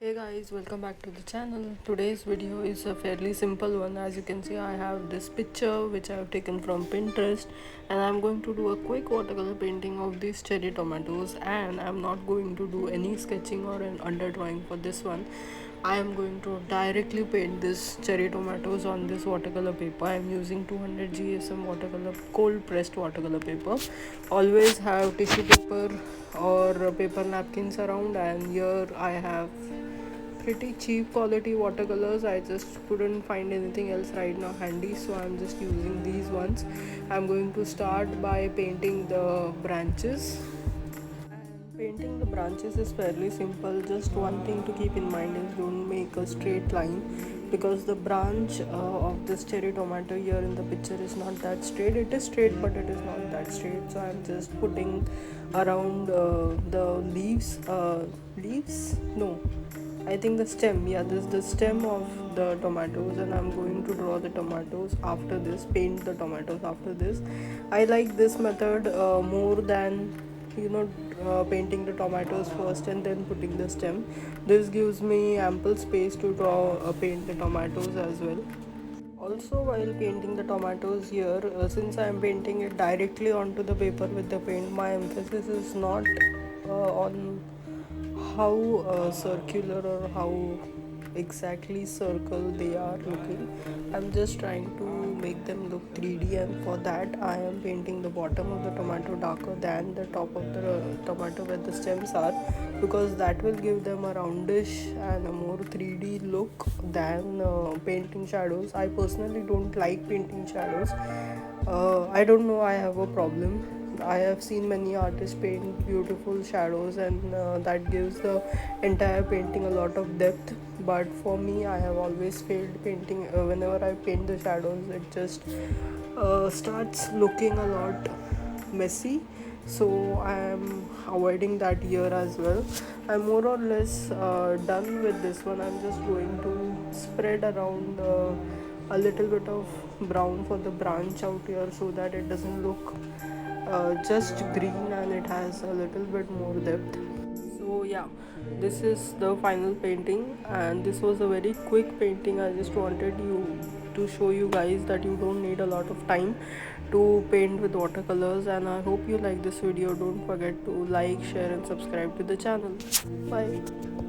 Hey guys, welcome back to the channel. Today's video is a fairly simple one. As you can see, I have this picture which I have taken from Pinterest, and I'm going to do a quick watercolor painting of these cherry tomatoes, and I'm not going to do any sketching or an underdrawing for this one. I am going to directly paint this cherry tomatoes on this watercolor paper. I am using 200 GSM watercolor cold pressed watercolor paper. Always have tissue paper or paper napkins around, and here I have pretty cheap quality watercolors. I just couldn't find anything else right now handy, so I'm just using these ones. I'm going to start by painting the branches. And painting the branches is fairly simple. Just one thing to keep in mind is don't make a straight line, because the branch of this cherry tomato here in the picture is not that straight. It is straight, but it is not that straight. So I'm just putting around the leaves. Leaves? No, I think the stem. Yeah, this is the stem of the tomatoes, and I'm going to draw the tomatoes after this. Paint the tomatoes after this. I like this method more than painting the tomatoes first and then putting the stem. This gives me ample space to draw paint the tomatoes as well. Also, while painting the tomatoes here, since I am painting it directly onto the paper with the paint, my emphasis is not on how circular or how exactly circle they are looking. I'm just trying to make them look 3D, and for that I am painting the bottom of the tomato darker than the top of the tomato where the stems are, because that will give them a roundish and a more 3D look than painting shadows. I personally don't like painting shadows. I don't know, I have a problem. I have seen many artists paint beautiful shadows, and that gives the entire painting a lot of depth. But for me, I have always failed painting. Whenever I paint the shadows, it just starts looking a lot messy. So I am avoiding that here as well. I'm more or less done with this one. I'm just going to spread around a little bit of brown for the branch out here, so that it doesn't look just green and it has a little bit more depth. So yeah, this is the final painting, and this was a very quick painting. I just wanted you to show you guys that you don't need a lot of time to paint with watercolors, and I hope you like this video. Don't forget to like, share and subscribe to the channel. Bye.